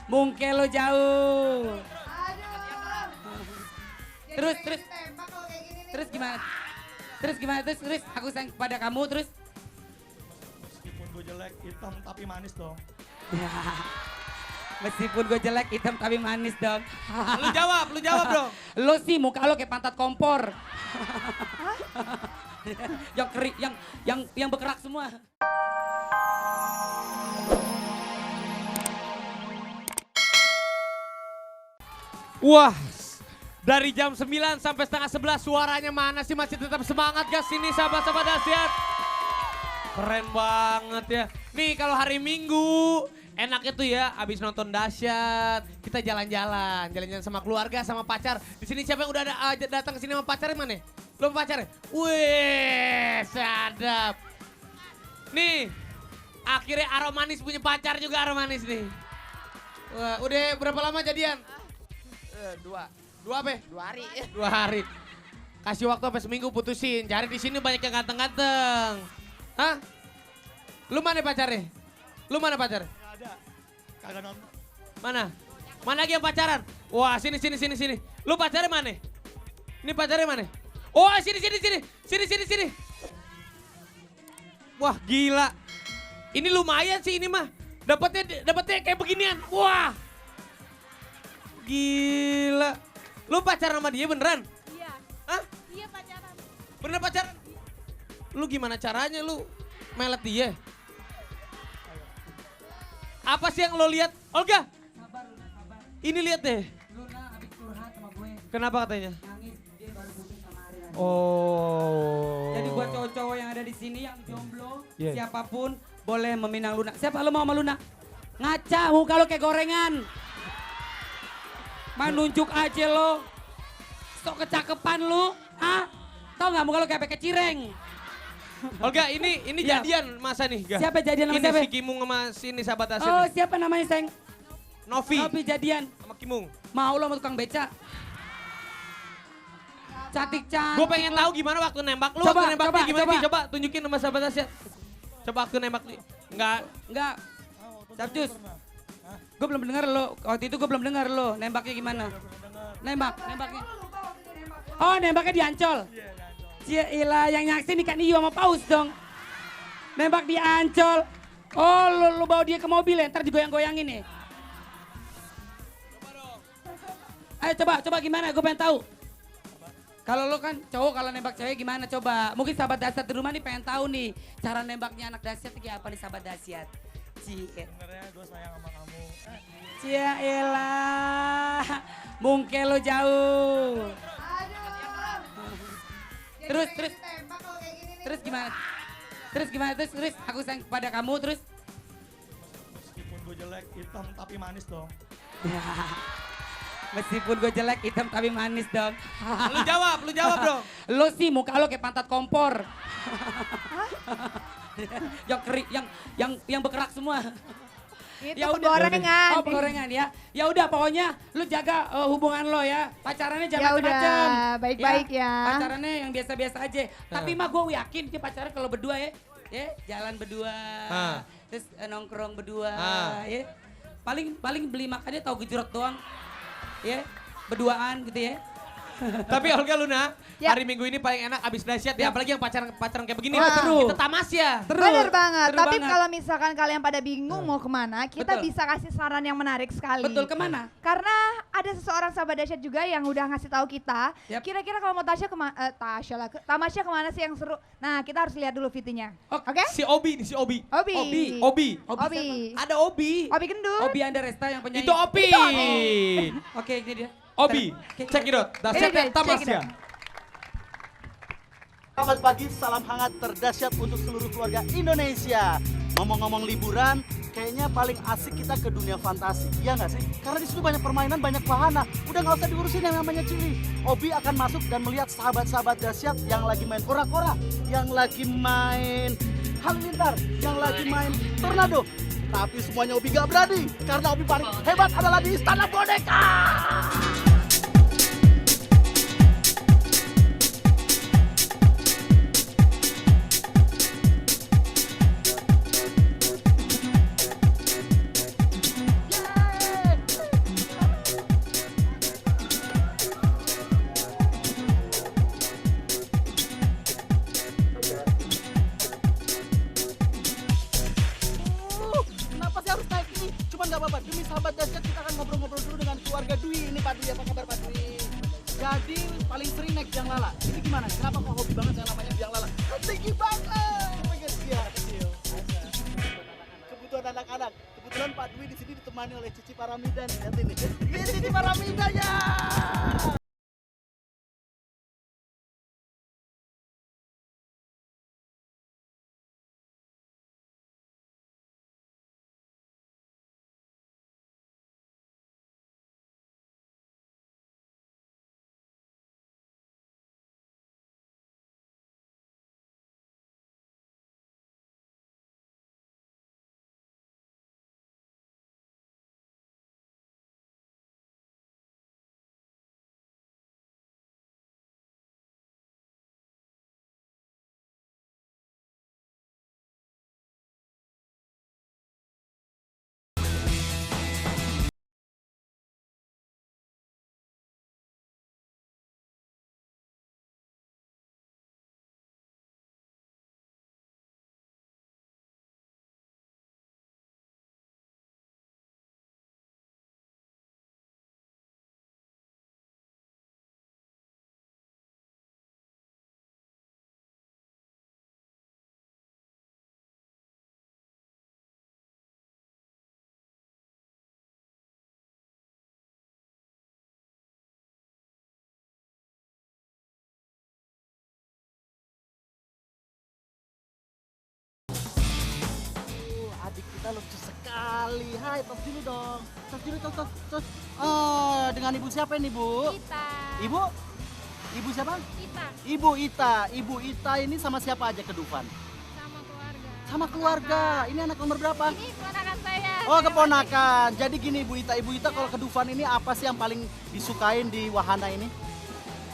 Mungkin lo jauh. Terus terus gimana? Terus aku sayang kepada kamu terus. Meskipun gue jelek, hitam tapi manis dong. Meskipun gue jelek, hitam tapi manis dong. Lu jawab dong. Lo sih muka lo kayak pantat kompor. Yang kering, yang berkerak semua. Wah, dari jam 9 sampai setengah 11 suaranya mana sih, masih tetap semangat gak sini sahabat-sahabat dahsyat? Keren banget ya. Nih kalau hari Minggu enaknya tuh ya abis nonton dahsyat kita jalan-jalan sama keluarga sama pacar. Di sini siapa yang udah datang ke sini sama pacarnya mana? Belum pacarnya? Wih, sadap. Nih, akhirnya Aromanis punya pacar juga Aromanis nih. Wah, udah berapa lama jadian? Dua Apa? 2 hari. 2 hari. Kasih waktu sampai seminggu putusin. Cari di sini banyak yang ganteng-ganteng. Hah? Lu mana pacarnya? Gak ada. Kagak nonton. Mana? Mana lagi yang pacaran? Wah, sini. Lu pacarnya mana? Ini pacarnya mana? Oh, sini. Wah, gila. Ini lumayan sih ini mah. Dapatnya kayak beginian. Wah. Gila. Lu pacaran sama dia beneran? Iya. Hah? Iya pacaran. Bener pacaran? Lu gimana caranya lu melet dia? Apa sih yang lo lihat? Olga, Sabar, Luna, sabar. ini lihat deh. Luna habis curhat sama gue. Kenapa katanya? Nangis, dia baru putus sama Ari. Oh. Jadi buat cowok-cowok yang ada di sini yang jomblo, Yeah. siapapun boleh meminang Luna. Siapa lo mau sama Luna? Ngaca, muka lo kayak gorengan. Main nunjuk aja lo. Sok kecakepan lo. Ah, tau gak muka lo kayak pakai cireng? Olga, ini Iya. jadian masa nih? Ga? Siapa jadian sama Ini siapa? si Kimung sama sini sahabat Oh, Asin. siapa namanya, Seng? Novi Novi jadian. sama Kimung. Mau lo sama tukang beca? Cantik-cantik. Gue pengen tahu gimana waktu nembak. Lu Coba, waktu nembaknya coba, gimana coba. sih? Coba tunjukin sama sahabat Asin. Coba waktu nembak. Enggak. Enggak. Capcus. Gue belum dengar lo. Waktu itu gue belum dengar lo. Nembaknya gimana? Nembaknya. Oh, nembaknya di Ancol. Cia ilah, yang nyaksin ikan hiu sama paus dong. Nembak di Ancol. Oh, lo bawa dia ke mobil ya, ntar digoyang-goyangin nih. Ayo coba gimana, gue pengen tahu. Kalau lo kan cowok, kalau nembak cewek gimana coba. Mungkin sahabat dahsyat di rumah nih pengen tahu nih. Cara nembaknya anak dahsyat kayak apa nih sahabat dahsyat. Sebenarnya gue sayang sama kamu. Cia elah, mungkin lo jauh. Terus gimana? Terus aku sayang kepada kamu terus. Meskipun gue jelek, hitam tapi manis dong. Meskipun gue jelek, hitam tapi manis dong. Lu jawab dong. Lo sih muka lo kayak pantat kompor. Yang kering, yang berkerak semua. Itu Ya udah. penggorengan. Oh, penggorengan ya. Ya udah pokoknya lu jaga hubungan lo ya. Pacarannya Ya jangan udah, macam-macam. baik-baik ya. Pacarannya yang biasa-biasa aja. Tapi mah gue yakin dia pacaran kalau berdua ya. Ya, jalan berdua. Ah. Terus nongkrong berdua Ah. ya. Paling beli makannya tahu gejrot doang. Ya, berduaan gitu ya. Tapi Olga Luna, Ya. hari Minggu ini paling enak abis dahsyat ya. Apalagi yang pacaran kayak begini. Oh, seru. Kita tamasya. Bener banget, seru tapi banget. kalau misalkan kalian pada bingung mau kemana, kita Betul. bisa kasih saran yang menarik sekali. Betul, kemana? Karena ada seseorang sahabat dahsyat juga yang udah ngasih tahu kita, Yap. kira-kira kalau mau Tamasya kemana sih yang seru? Nah, kita harus lihat dulu VT-nya. Oh, Oke? Si Obi nih, si Obi. Obi. Obi. Obi. Ada Obi. Obi gendut. Obi Andaresta yang penyanyi. Itu Obi. Itu Obi. Oke, ini dia. Obi. Oke. Check it out. Ini Dahsyat dia, dan check it tamasya. out. Selamat pagi, salam hangat terdahsyat untuk seluruh keluarga Indonesia. Ngomong-ngomong liburan, kayaknya paling asik kita ke dunia fantasi, iya nggak sih? Karena di situ banyak permainan, banyak wahana. Udah nggak usah diurusin yang namanya Cili. Obi akan masuk dan melihat sahabat-sahabat dahsyat yang lagi main kora-kora, yang lagi main halilintar, yang lagi main tornado. Tapi semuanya Obi gak berani, karena Obi paling hebat adalah di istana boneka. apa-apa. Demi sahabat dahsyat kita akan ngobrol-ngobrol dulu dengan keluarga Dwi. Ini Pak Dwi, apa kabar Pak Dwi? Jadi paling sering naik biang lala. Ini gimana? Kenapa kok hobi banget yang namanya biang lala? Tinggi banget. Pengen dia kecil. Kebutuhan anak-anak. Kebetulan Pak Dwi di sini ditemani oleh Cici Paramida nih. Lihat ini. Ini Cici Paramida ya. Adik kita lucu sekali. Hai, tos dulu dong. Tos dulu, tos. Oh, dengan ibu siapa ini, Bu? Ita. Ibu? Ibu siapa? Ita Ibu Ita. Ibu Ita ini sama siapa aja ke Dufan? sama keluarga. Sama keluarga. Ini anak nomor berapa? Ini keponakan saya. Oh, keponakan. Jadi gini Ibu Ita. Ibu Ita kalau ke Dufan ini apa sih yang paling disukain di wahana ini?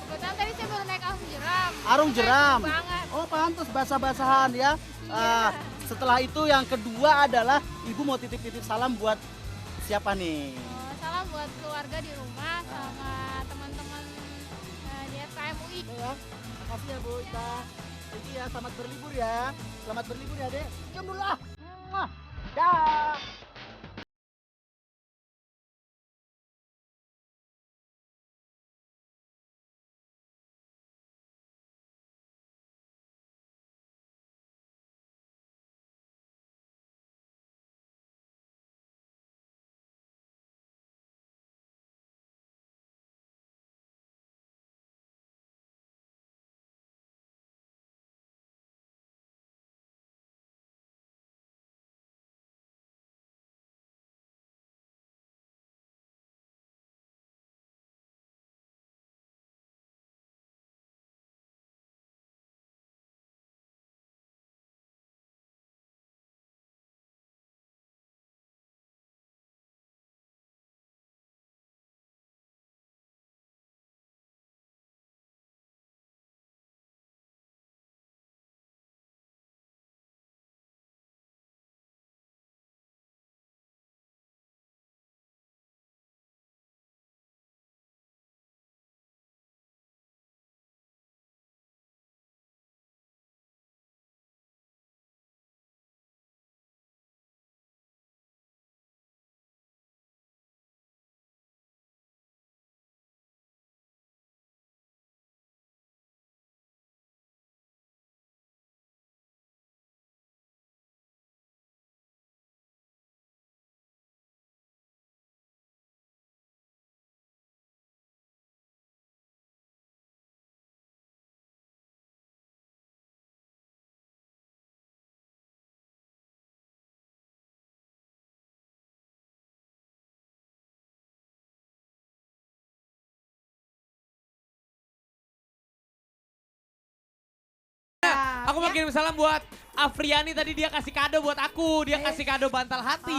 Kebetulan tadi saya baru naik arung jeram. Arung jeram. Saya suka banget. Oh, pantas basah-basahan ya. Iya. Setelah itu yang kedua adalah Ibu mau titip-titip salam buat siapa nih? Oh, salam buat keluarga di rumah sama teman-teman di FKM UI. Ya, makasih ya Bu Ita. Jadi ya, selamat berlibur ya. Selamat berlibur ya, Dek. Cium dulu lah. Mwah. Dah. Aku mau kirim salam buat Afriani tadi dia kasih kado buat aku. Dia kasih kado bantal hati.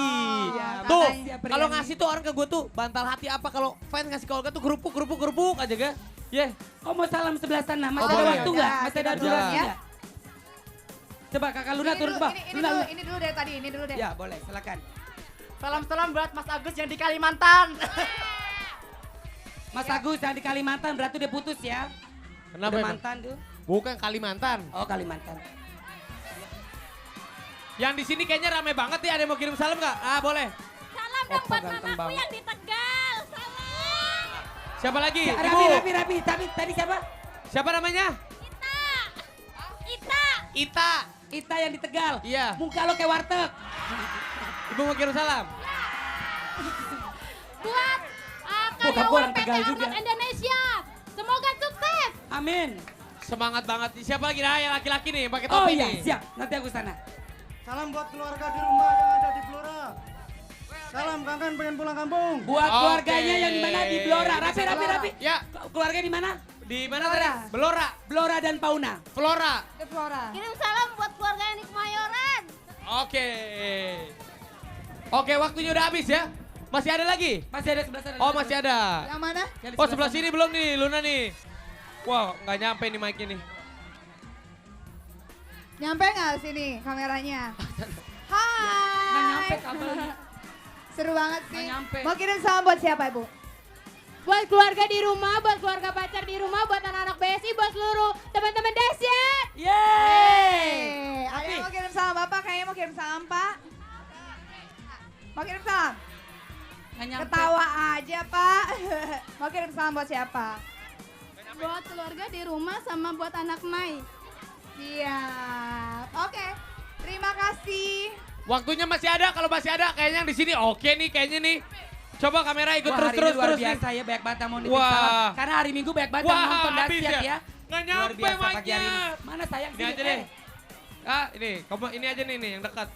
iya, Tuh, makasih, Afriani. kalau ngasih tuh orang ke gue tuh bantal hati apa. Kalau fans ngasih ke Olga tuh gerupuk aja ga. Yeah. Oh mau salam sebelah sana, masih Oh, ada boleh. waktu nggak? Masih ada Ya, durasi ya. nggak? Coba kakak Luna Ini turun dulu, ke bawah. ini Luna, dulu, Luna. ini dulu dari tadi, ini dulu deh. Ya boleh, silakan. Salam-salam buat Mas Agus yang di Kalimantan. Mas Agus yang di Kalimantan berarti udah putus ya? Kenapa Udah emang? mantan tuh. Bukan Kalimantan. Oh Kalimantan. Yang di sini kayaknya rame banget ya. Ada yang mau kirim salam nggak? Ah boleh. Salam Salam dong Opa buat ganteng mamaku banget. yang di Tegal. Salam. Siapa lagi? Ya, Ibu. Rapi. Tadi siapa? Siapa namanya? Ita. Ita. Ita yang di Tegal. Iya. Muka lo kayak warteg. Ibu mau kirim salam. Buat Bokap gua karyawan orang PT Tegal juga. Outlet Indonesia. Semoga sukses. Amin. Semangat banget. Siapa lagi? Nah, yang laki-laki nih, pakai Oh topi iya, nih. siap. Nanti aku sana. Salam buat keluarga di rumah yang ada di Blora. Salam kangen pengen pulang kampung. Buat Oke. keluarganya yang di mana di Blora. Rapi. Ya, Keluarga di mana? di mana Blora. tadi? Blora. Blora dan Pauna. Flora. The Flora. Kirim salam buat keluarga yang di Kemayoran. Oke. Oke, waktunya udah habis ya. Masih ada lagi? Masih ada sebelah sana. Oh, masih ada. Yang mana? Yang di Oh, sebelah sana. sini belum nih, Luna nih. Wow, nggak nyampe nih mic-nya nih. Nyampe nggak sini kameranya? Hai. Nggak nyampe kabelnya. Seru banget sih. Nggak nyampe. Mau kirim salam buat siapa, Ibu? Buat keluarga di rumah, buat keluarga pacar di rumah, buat anak-anak BSI, buat seluruh teman-teman Dasyat. Yeay. Ada yang Api. mau kirim salam Bapak? Kayaknya mau kirim salam, Pak. Mau kirim salam? Nggak nyampe. Ketawa aja, Pak. Mau kirim salam buat siapa? Buat keluarga di rumah sama buat anak Mai. Siap. Oke. Terima kasih. Waktunya masih ada, kalau masih ada kayaknya yang di sini oke nih kayaknya nih. Coba kamera ikut Wah, terus hari ini luar nih. biasa ya, banyak banget yang mau nitip Wah. salam. Karena hari Minggu banyak banget yang Wah, nonton habis Dasyat ya. ya. Nggak Luar nyampe biasa pagi hari mic-nya. ini. Mana sayang Ini sini? aja deh. Ah, ini, kamu ini aja nih yang dekat.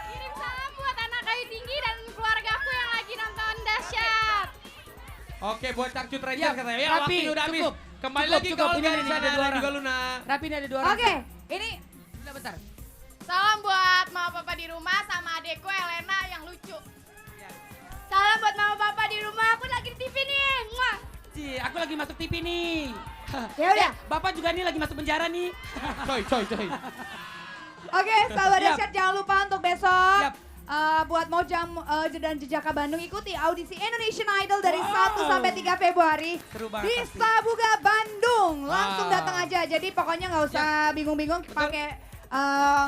Kirim salam buat anak Kayu Tinggi dan keluargaku yang lagi nonton Dasyat. Oke, buat Cakcut Ranger Ya, katanya. Ya, Rapi, waktunya udah habis. cukup. Kembali Cukup, lagi cukup. ke Olga, Ini ada dua dan orang. juga Luna. Rapi ini ada dua orang. Oke. Ini Bentar, bentar. Salam buat mama papa di rumah sama adekku Elena yang lucu. Salam buat mama papa di rumah, aku lagi di TV nih. Muah. Ci, aku lagi masuk TV nih. Ya udah. Bapak juga nih lagi masuk penjara nih. Coy. Oke, sahabat Siap. Dasyat jangan lupa untuk besok. Siap. Buat Mojang dan Jejaka Bandung ikuti audisi Indonesian Idol dari Wow. 1 sampai 3 Februari Seru banget di pasti. Sabuga Bandung. Langsung Wow. datang aja. Jadi pokoknya nggak usah bingung-bingung pakai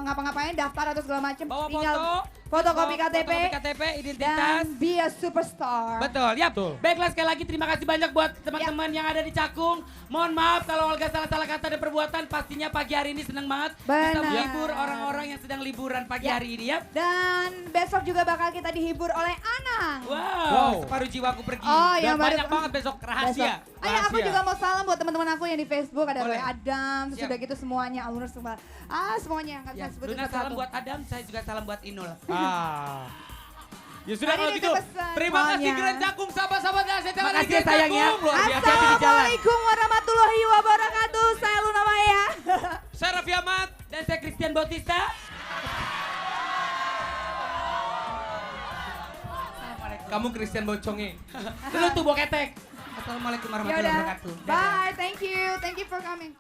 ngapa-ngapain daftar atau segala macam. Bawa Tinggal foto, fotokopi KTP fotokopi KTP, identitas. dan be a superstar. Betul, ya. Betul. Baiklah sekali lagi terima kasih banyak buat teman-teman yang ada di Cakung. Mohon maaf kalau Olga salah-salah kata dan perbuatan. Pastinya pagi hari ini senang banget bisa Benar. menghibur orang-orang yang sedang liburan pagi Ya. hari ini ya. Dan besok juga bakal kita dihibur oleh Anang. Wow, separuh jiwaku pergi. Oh, Dan yang baru banyak banget besok rahasia. Besok. Ayo aku juga mau salam buat teman-teman aku yang di Facebook ada Boleh. Roy Adam, Siap. sudah gitu semuanya alumnus semua. Semuanya nggak bisa Ya, sebutin Luna salam satu-satu. buat Adam, saya juga salam buat Inul. Ya sudah Tadi kalau dia gitu. pesan Terima kasih semuanya. Grand Cakung, sahabat-sahabat Dasyat yang ada di Makasih ya, Grand sayang ya. Cakung. Luar biasa di jalan. Assalamualaikum warahmatullahi wabarakatuh. Saya Luna Maya. Saya Raffi Ahmad. Dan saya Christian Bautista. Kamu Christian Boconge. Lu tuh boketek. Assalamualaikum Ya warahmatullahi udah. wabarakatuh. Dadah. Bye. Thank you. Thank you for coming.